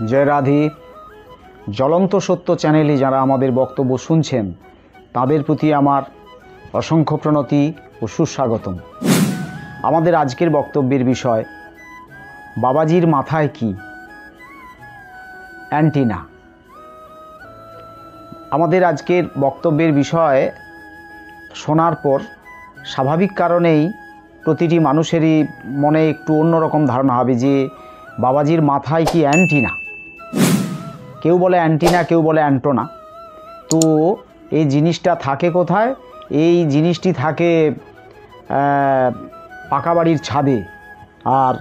जय राधे। ज्वलंत सत्य चैनेले যারা আমাদের বক্তব্য শুনছেন তাদের প্রতি আমার অসংখ্য প্রণতি ও সুস্বাগতম। আমাদের আজকের বক্তব্যের বিষয় বাবাজির মাথায় কি অ্যান্টিনা। আমাদের আজকের বক্তব্যের বিষয় শোনার পর স্বাভাবিক কারণেই প্রতিটি মানুষেরই মনে একটু অন্যরকম ধারণা হবে যে বাবাজির মাথায় কি অ্যান্টিনা। কেউ বলে অ্যান্টিনা, কেউ বলে অ্যান্টোনা। তো এই জিনিসটা থাকে কোথায়? এই জিনিসটি থাকে পাকা বাড়ির ছাদে, আর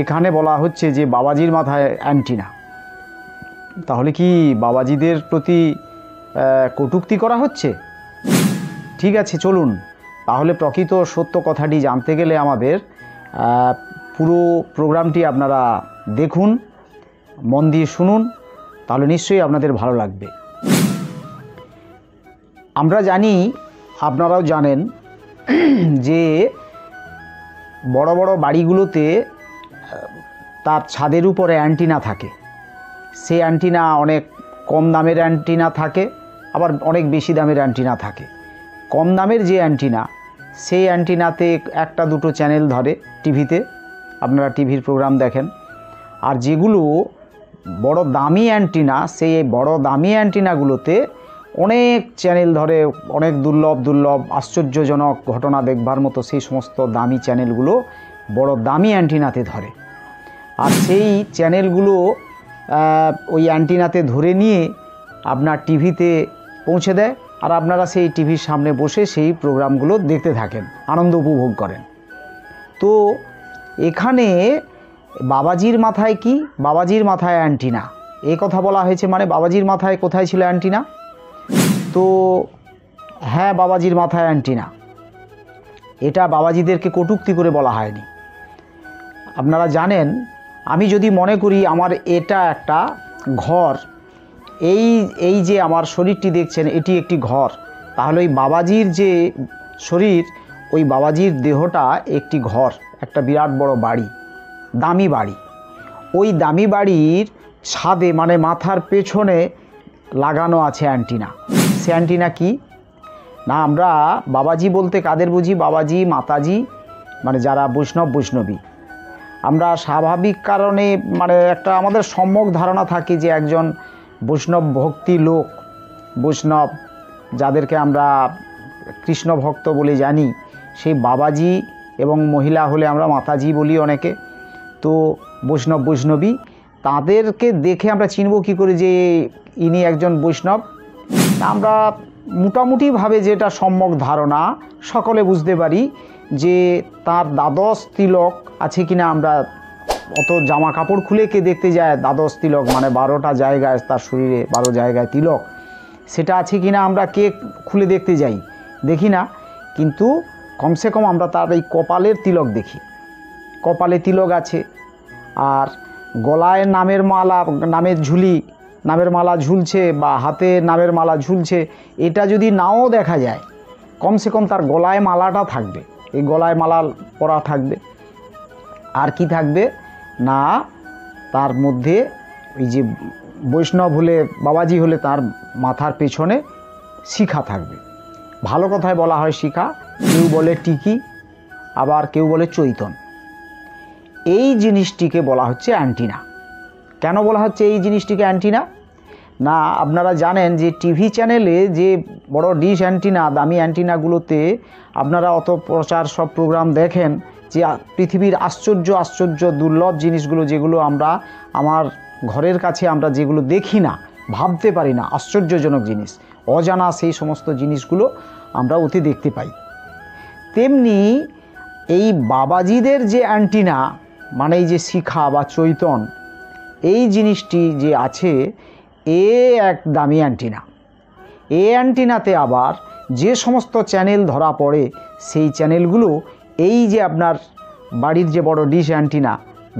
এখানে বলা হচ্ছে যে বাবাজির মাথায় অ্যান্টিনা। তাহলে কি বাবাজিদের প্রতি কটূক্তি করা হচ্ছে? ঠিক আছে, চলুন তাহলে প্রকৃত সত্য কথাটি জানতে গেলে আমাদের পুরো প্রোগ্রামটি আপনারা দেখুন, মন দিয়ে শুনুন, তাহলে নিশ্চয়ই আপনাদের ভালো লাগবে। আমরা জানি, আপনারাও জানেন যে বড় বড় বাড়িগুলোতে তার ছাদের উপরে অ্যান্টিনা থাকে। সেই অ্যান্টিনা অনেক কম দামের অ্যান্টিনা থাকে, আবার অনেক বেশি দামের অ্যান্টিনা থাকে। কম দামের যে অ্যান্টিনা, সেই অ্যান্টিনাতে একটা দুটো চ্যানেল ধরে টিভিতে, আপনারা টিভির প্রোগ্রাম দেখেন। আর যেগুলো বড় দামি অ্যান্টিনা, সেই বড় দামি অ্যান্টিনাগুলোতে অনেক চ্যানেল ধরে, অনেক দুর্লভ আশ্চর্যজনক ঘটনা দেখবার মতো সেই সমস্ত দামি চ্যানেলগুলো বড় দামি অ্যান্টিনাতে ধরে। আর সেই চ্যানেলগুলো ওই অ্যান্টিনাতে ধরে নিয়ে আপনার টিভিতে পৌঁছে দেয়, আর আপনারা সেই টিভির সামনে বসে সেই প্রোগ্রামগুলো দেখতে থাকেন, আনন্দ উপভোগ করেন। তো এখানে বাবাজির মাথায় কি? বাবাজির মাথায় অ্যান্টিনা, এই কথা বলা হয়েছে। মানে বাবাজির মাথায় কোথায় ছিল অ্যান্টিনা? তো হ্যাঁ, বাবাজির মাথায় অ্যান্টিনা। এটা বাবাজিদেরকে কটূক্তি করে বলা হয়নি। আপনারা জানেন, আমি যদি মনে করি আমার এটা একটা ঘর, এই যে আমার শরীরটি দেখছেন এটি একটি ঘর, তাহলে ওই বাবাজির যে শরীর, ওই বাবাজির দেহটা একটি ঘর, একটা বিরাট বড় বাড়ি, দামি বাড়ি। ওই দামি বাড়ির ছাদে মানে মাথার পেছনে লাগানো আছে অ্যান্টিনা। সে অ্যান্টিনা কি না, আমরা বাবাজি বলতে কাদের বুঝি? বাবাজি, মাতাজি, মানে যারা বৈষ্ণবী। আমরা স্বাভাবিক কারণে মানে একটা আমাদের সম্যক ধারণা থাকে যে একজন বৈষ্ণব ভক্তি লোক, বৈষ্ণব যাদেরকে আমরা কৃষ্ণ ভক্ত বলে জানি, সেই বাবাজি, এবং মহিলা হলে আমরা মাতাজি বলি অনেকে। তো বৈষ্ণবী, তাদেরকে দেখে আমরা চিনব কী করে যে ইনি একজন বৈষ্ণব? আমরা মোটামুটিভাবে যেটা সম্যক ধারণা, সকলে বুঝতে পারি যে তার দ্বাদশ তিলক আছে কিনা। আমরা অত জামা কাপড় খুলে কে দেখতে যায় দ্বাদশ তিলক, মানে 12টা জায়গায় তার শরীরে 12 জায়গায় তিলক, সেটা আছে কিনা আমরা কে খুলে দেখতে যাই? দেখি না, কিন্তু কমসে কম আমরা তার এই কপালের তিলক দেখি। কপালে তিলক আছে, আর গলায় নামের মালা, নামের মালা ঝুলছে, বা হাতে নামের মালা ঝুলছে। এটা যদি নাও দেখা যায়, কমসে কম তার গলায় মালাটা থাকবে, এই গলায় মালা পরা থাকবে। আর কি থাকবে না, তার মধ্যে এই যে বৈষ্ণব হলে, বাবাজি হলে তার মাথার পেছনে শিখা থাকবে। ভালো কথায় বলা হয় শিখা, কেউ বলে টিকি, আবার কেউ বলে চৈতন। এই জিনিসটিকে বলা হচ্ছে অ্যান্টিনা। কেন বলা হচ্ছে এই জিনিসটিকে অ্যান্টিনা? না, আপনারা জানেন যে টিভি চ্যানেলে যে বড় ডিশ অ্যান্টিনা, দামি অ্যান্টিনাগুলোতে আপনারা অত প্রচার সব প্রোগ্রাম দেখেন যে পৃথিবীর আশ্চর্য দুর্লভ জিনিসগুলো, যেগুলো আমরা আমার ঘরের কাছে আমরা যেগুলো দেখি না, ভাবতে পারি না, আশ্চর্যজনক জিনিস, অজানা সেই সমস্ত জিনিসগুলো আমরা ওতে দেখতে পাই। তেমনি এই বাবাজিদের যে অ্যান্টিনা, মানে এই যে শিখা বা চৈতন, এই জিনিসটি যে আছে, এক দামি অ্যান্টিনা। এই অ্যান্টিনাতে আবার যে সমস্ত চ্যানেল ধরা পড়ে, সেই চ্যানেলগুলো এই যে আপনার বাড়ির যে বড় ডিশ অ্যান্টিনা,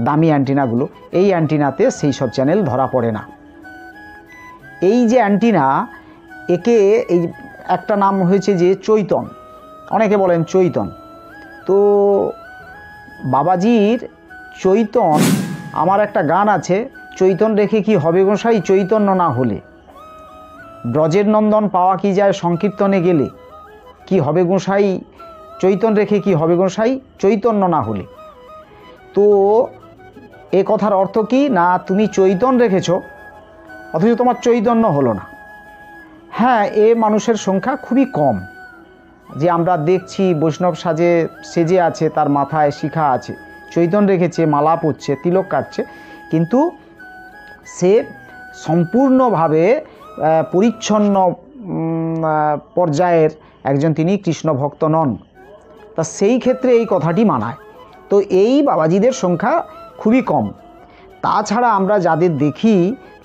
দামি অ্যান্টিনাগুলো, এই অ্যান্টিনাতে সেই সব চ্যানেল ধরা পড়ে না। এই যে অ্যান্টিনা, একে এই একটা নাম হয়েছে যে চৈতন, অনেকে বলেন চৈতন। তো বাবাজির চৈতন, আমার একটা গান আছে, চৈতন রেখে কি হবে গোসাই চৈতন্য না হলে? ব্রজের নন্দন পাওয়া কি যায় সংকীর্তনে গেলে? কি হবে গোসাই চৈতন রেখে কি হবে গোসাই চৈতন্য না হলে? তো এ কথার অর্থ কি না তুমি চৈতন রেখেছ অথচ তোমার চৈতন্য হলো না। হ্যাঁ, এ মানুষের সংখ্যা খুবই কম, যে আমরা দেখছি বৈষ্ণব সেজে আছে, তার মাথায় শিখা আছে, চৈতন রেখেছে, মালা পরছে, তিলক কাটছে, কিন্তু সে সম্পূর্ণভাবে পরিচ্ছন্ন পর্যায়ের একজন তিনি কৃষ্ণ ভক্ত নন। তা সেই ক্ষেত্রে এই কথাটি মানায়। তো এই বাবাজিদের সংখ্যা খুবই কম। তাছাড়া আমরা যাদের দেখি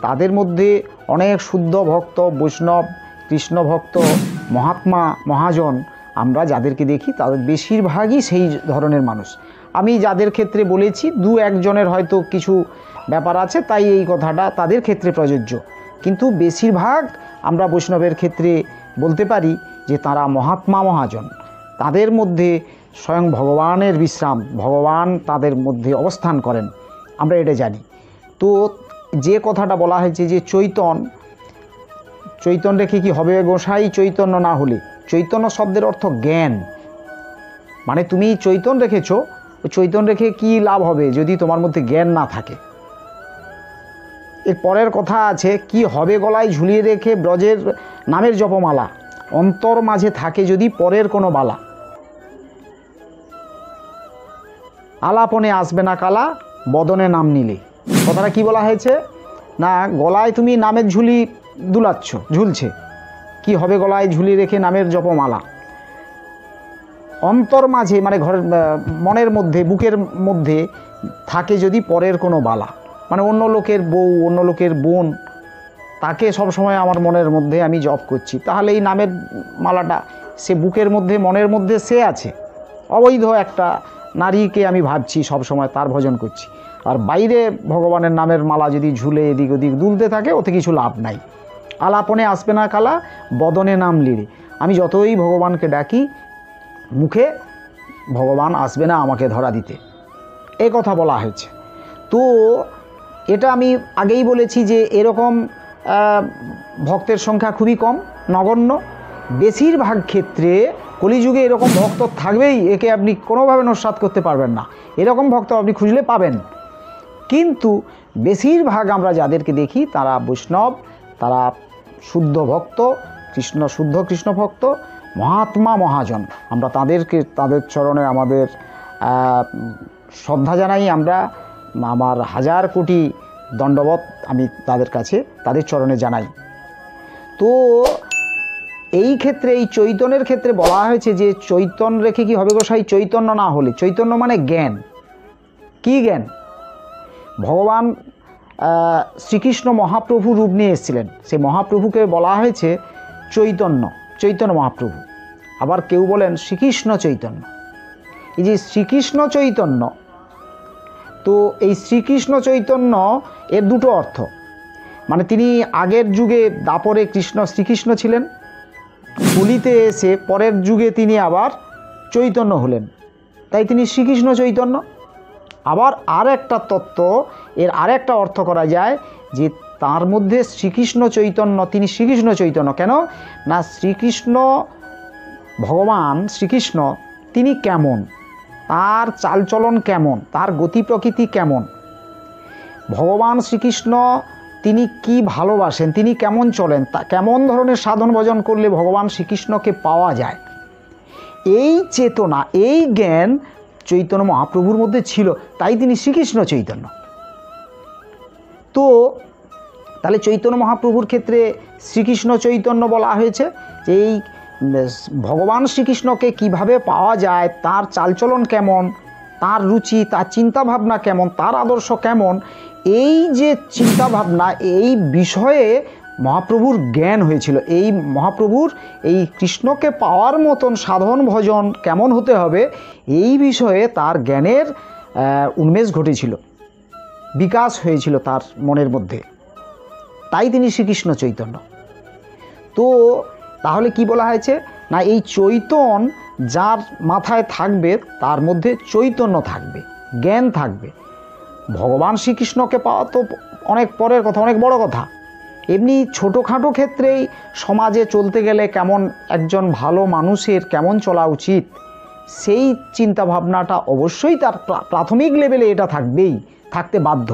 তাদের মধ্যে অনেক শুদ্ধ ভক্ত, বৈষ্ণব, কৃষ্ণ ভক্ত, মহাত্মা, মহাজন আমরা যাদেরকে দেখি তাদের বেশিরভাগই সেই ধরনের মানুষ। আমি যাদের ক্ষেত্রে বলেছি দু একজনের হয়তো কিছু ব্যাপার আছে, তাই এই কথাটা তাদের ক্ষেত্রে প্রযোজ্য, কিন্তু বেশিরভাগ আমরা বৈষ্ণবের ক্ষেত্রে বলতে পারি যে তারা মহাত্মা, মহাজন। তাদের মধ্যে স্বয়ং ভগবানের বিশ্রাম, ভগবান তাদের মধ্যে অবস্থান করেন, আমরা এটা জানি। তো যে কথাটা বলা হয়েছে যে চৈতন রেখে কি হবে গোসাই চৈতন্য না হলে, চৈতন্য শব্দের অর্থ জ্ঞান। মানে তুমি চৈতন রেখেছ, চৈতন রেখে কি লাভ হবে যদি তোমার মধ্যে জ্ঞান না থাকে? এর পরের কথা আছে, কি হবে গলায় ঝুলিয়ে রেখে ব্রজের নামের জপমালা, অন্তর মাঝে থাকে যদি পরের কোনো বালা, আলাপনে আসবে না কালা বদনে নাম নিলে। কথাটা কি বলা হয়েছে না গলায় তুমি নামের ঝুলি ঝুলছে, কি হবে গলায় ঝুলিয়ে রেখে নামের জপমালা, অন্তর মাঝে মানে ঘরের মনের মধ্যে, বুকের মধ্যে থাকে যদি পরের কোনো বালা, মানে অন্য লোকের বউ, অন্য লোকের বোন, তাকে সবসময় আমার মনের মধ্যে আমি জপ করছি, তাহলে এই নামের মালাটা সে বুকের মধ্যে, মনের মধ্যে সে আছে, অবৈধ একটা নারীকে আমি ভাবছি সবসময়, তার ভজন করছি। আর বাইরে ভগবানের নামের মালা যদি ঝুলে এদিক ওদিক দুলতে থাকে, ওতে কিছু লাভ নাই। আলাপনে আসবে না কালা বদনে নাম লিরে, আমি যতই ভগবানকে ডাকি মুখে ভগবান আসবে না আমাকে ধরা দিতে, এ কথা বলা হয়েছে। তো এটা আমি আগেই বলেছি যে এরকম ভক্তের সংখ্যা খুবই কম, নগণ্য। বেশিরভাগ ক্ষেত্রে কলিযুগে এরকম ভক্ত থাকবেই, একে আপনি কোনোভাবে নস্যাৎ করতে পারবেন না, এরকম ভক্ত আপনি খুঁজলে পাবেন। কিন্তু বেশিরভাগ আমরা যাদেরকে দেখি তারা বৈষ্ণব, তারা শুদ্ধ ভক্ত, শুদ্ধ কৃষ্ণ ভক্ত, মহাত্মা, মহাজন। আমরা তাদের চরণে আমাদের শ্রদ্ধা জানাই, আমরা আমার হাজার কোটি দণ্ডবত আমি তাদের কাছে, তাদের চরণে জানাই। তো এই ক্ষেত্রে, এই চৈতন্যের ক্ষেত্রে বলা হয়েছে যে চৈতন্য রেখে কি হবে গোসাই চৈতন্য না হলে। চৈতন্য মানে জ্ঞান। কি জ্ঞান? ভগবান শ্রীকৃষ্ণ মহাপ্রভু রূপ নিয়ে এসেছিলেন, সেই মহাপ্রভুকে বলা হয়েছে চৈতন্য মহাপ্রভু। আবার কেউ বলেন শ্রীকৃষ্ণ চৈতন্য। এই যে শ্রীকৃষ্ণ চৈতন্য, তো এই শ্রীকৃষ্ণ চৈতন্য এর দুটো অর্থ, মানে তিনি আগের যুগে দাপরে শ্রীকৃষ্ণ ছিলেন, কলিতে এসে পরের যুগে তিনি আবার চৈতন্য হলেন, তাই তিনি শ্রীকৃষ্ণ চৈতন্য। আবার আর একটা তত্ত্ব, এর আরেকটা অর্থ করা যায় যে তার মধ্যে শ্রীকৃষ্ণ চৈতন্য, তিনি শ্রীকৃষ্ণ চৈতন্য কেন না, শ্রীকৃষ্ণ, ভগবান শ্রীকৃষ্ণ তিনি কেমন, তার চালচলন কেমন, তার গতি প্রকৃতি কেমন, ভগবান শ্রীকৃষ্ণ তিনি কি ভালোবাসেন, তিনি কেমন চলেন, তা কেমন ধরনের সাধন ভজন করলে ভগবান শ্রীকৃষ্ণকে পাওয়া যায়, এই চেতনা, এই জ্ঞান চৈতন্য মহাপ্রভুর মধ্যে ছিল, তাই তিনি শ্রীকৃষ্ণ চৈতন্য। তো তাহলে চৈতন্য মহাপ্রভুর ক্ষেত্রে শ্রীকৃষ্ণ চৈতন্য বলা হয়েছে যে এই ভগবান শ্রীকৃষ্ণকে কিভাবে পাওয়া যায়, তার চালচলন কেমন, তার রুচি, তার চিন্তাভাবনা কেমন, তার আদর্শ কেমন, এই যে চিন্তাভাবনা, এই বিষয়ে মহাপ্রভুর জ্ঞান হয়েছিল। এই মহাপ্রভুর এই কৃষ্ণকে পাওয়ার মতন সাধন ভজন কেমন হতে হবে, এই বিষয়ে তার জ্ঞানের উন্মেষ ঘটেছিল, বিকাশ হয়েছিল তার মনের মধ্যে, তাই তিনি শ্রীকৃষ্ণ চৈতন্য। তো তাহলে কি বলা হয়েছে না, এই চৈতন্য যার মাথায় থাকবে তার মধ্যে চৈতন্য থাকবে, জ্ঞান থাকবে। ভগবান শ্রীকৃষ্ণকে পাওয়া তো অনেক পরের কথা, অনেক বড় কথা। এমনি ছোটোখাটো ক্ষেত্রেই সমাজে চলতে গেলে কেমন একজন ভালো মানুষের কেমন চলা উচিত, সেই চিন্তাভাবনাটা অবশ্যই তার প্রাথমিক লেভেলে এটা থাকবেই, থাকতে বাধ্য।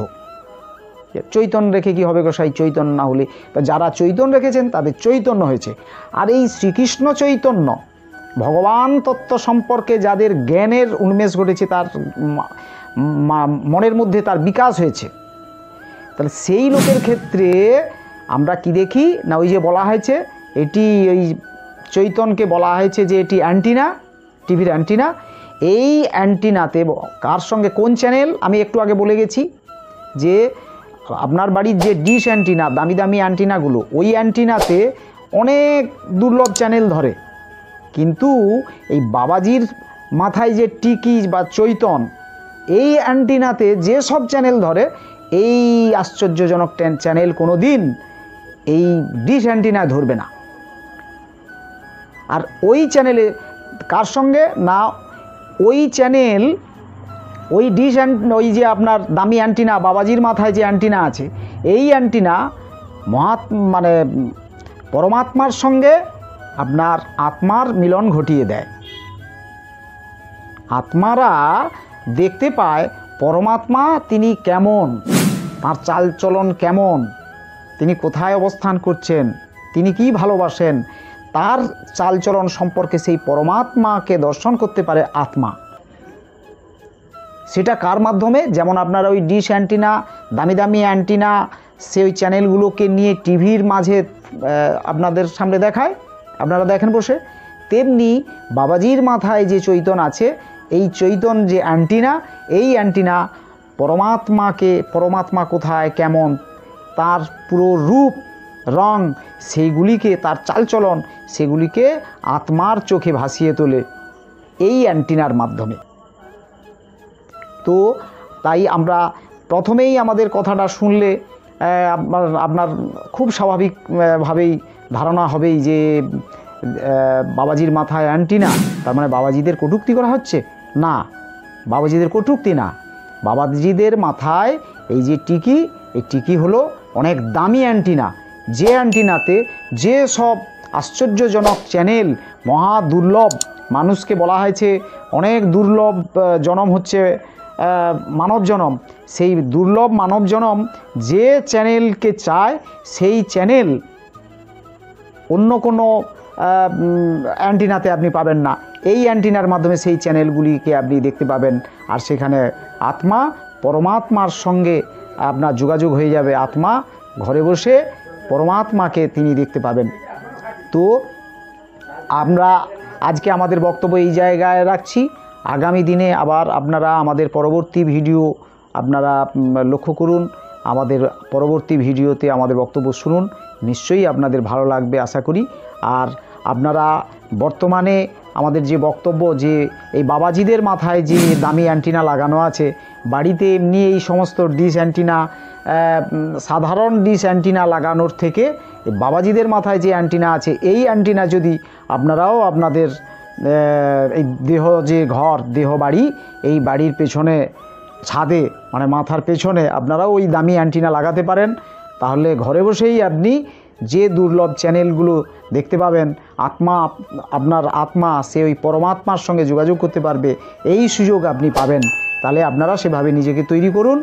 চৈতন্য রেখে কী হবে গোসাই? চৈতন্য না হলে, যারা চৈতন্য রেখেছেন তাদের চৈতন্য হয়েছে। আর এই শ্রীকৃষ্ণ চৈতন্য, ভগবান তত্ত্ব সম্পর্কে যাদের জ্ঞানের উন্মেষ ঘটেছে, তার মনের মধ্যে তার বিকাশ হয়েছে, তাহলে সেই লোকের ক্ষেত্রে আমরা কি দেখি না, ওই যে বলা হয়েছে এটি, ওই চৈতন্যকে বলা হয়েছে যে এটি অ্যান্টিনা, টিভির অ্যান্টিনা। এই অ্যান্টিনাতে কার সঙ্গে কোন চ্যানেল আমি একটু আগে বলে গেছি, যে আপনার বাড়ির যে ডিশ অ্যান্টিনা, দামি দামি অ্যান্টিনাগুলো, ওই অ্যান্টিনাতে অনেক দুর্লভ চ্যানেল ধরে, কিন্তু এই বাবাজির মাথায় যে টিকি বা চৈতন, এই অ্যান্টিনাতে যে সব চ্যানেল ধরে, এই আশ্চর্যজনক চ্যানেল কোনো দিন এই ডিশ অ্যান্টিনায় ধরবে না। আর ওই চ্যানেলে কার সঙ্গে না, ওই চ্যানেল, ওই ডিশ ওই যে আপনার দামি অ্যান্টিনা, বাবাজির মাথায় যে অ্যান্টিনা আছে, এই অ্যান্টিনা মানে পরমাত্মার সঙ্গে আপনার আত্মার মিলন ঘটিয়ে দেয়। আত্মারা দেখতে পায় পরমাত্মা তিনি কেমন, তার চালচলন কেমন, তিনি কোথায় অবস্থান করছেন, তিনি কি ভালোবাসেন, তার চালচলন সম্পর্কে সেই পরমাত্মাকে দর্শন করতে পারে আত্মা। সেটা কার মাধ্যমে? যেমন আপনার ওই ডিশ অ্যান্টিনা, দামি দামি অ্যান্টিনা, সেই চ্যানেলগুলোকে নিয়ে টিভির মাঝে আপনাদের সামনে দেখায়, আপনারা দেখেন বসে, তেমনি বাবাজির মাথায় যে চৈতন্য আছে, এই চৈতন্য যে অ্যান্টিনা, এই অ্যান্টিনা পরমাত্মাকে, পরমাত্মা কোথায় কেমন, তার পুরো রূপ রং, সেইগুলিকে, তার চালচলন, সেগুলিকে আত্মার চোখে ভাসিয়ে তোলে এই অ্যান্টিনার মাধ্যমে। তো তাই আমরা প্রথমেই আমাদের কথাটা শুনলে আপনার খুব স্বাভাবিকভাবেই ধারণা হবেই যে বাবাজির মাথায় অ্যান্টিনা, তার মানে বাবাজিদের কটূক্তি করা হচ্ছে না। বাবাজিদের কটূক্তি না, বাবাজিদের মাথায় এই যে টিকি, এই টিকি হলো অনেক দামি অ্যান্টিনা, যে অ্যান্টিনাতে যে সব আশ্চর্যজনক চ্যানেল, মহা দুর্লভ, মানুষকে বলা হয়েছে অনেক দুর্লভ জনম হচ্ছে মানব জনম, সেই দুর্লভ মানব জনম যে চ্যানেলকে চায়, সেই চ্যানেল অন্য কোনো অ্যান্টিনাতে আপনি পাবেন না। এই অ্যান্টিনার মাধ্যমে সেই চ্যানেলগুলিকে আপনি দেখতে পাবেন, আর সেখানে আত্মা পরমাত্মার সঙ্গে আপনার যোগাযোগ হয়ে যাবে। আত্মা ঘরে বসে পরমাত্মাকে তিনি দেখতে পাবেন। তো আমরা আজকে আমাদের বক্তব্য এই জায়গায় রাখছি। আগামী দিনে আবার আপনারা আমাদের পরবর্তী ভিডিও আপনারা লক্ষ্য করুন, আমাদের পরবর্তী ভিডিওতে আমাদের বক্তব্য শুনুন, নিশ্চয়ই আপনাদের ভালো লাগবে আশা করি। আর আপনারা বর্তমানে আমাদের যে বক্তব্য, যে এই বাবাজিদের মাথায় যে দামি অ্যান্টিনা লাগানো আছে, বাড়িতে এমনি এই সমস্ত ডিশ অ্যান্টিনা, সাধারণ ডিশ অ্যান্টিনা লাগানোর থেকে বাবাজিদের মাথায় যে অ্যান্টিনা আছে, এই অ্যান্টিনা যদি আপনারাও আপনাদের এই দেহ, যে ঘর, দেহ বাড়ি, এই বাড়ির পেছনে ছাদে, মানে মাথার পেছনে আপনারাও ওই দামি অ্যান্টিনা লাগাতে পারেন, তাহলে ঘরে বসেই আপনি যে দুর্লভ চ্যানেলগুলো দেখতে পাবেন, আত্মা, আপনার আত্মা সে ওই পরমাত্মার সঙ্গে যোগাযোগ করতে পারবে, এই সুযোগ আপনি পাবেন। তাহলে আপনারা সেভাবে নিজেকে তৈরি করুন,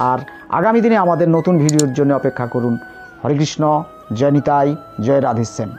আর আগামী দিনে আমাদের নতুন ভিডিওর জন্য অপেক্ষা করুন। হরে কৃষ্ণ, জয় নিতাই, জয় রাধেশ্যাম।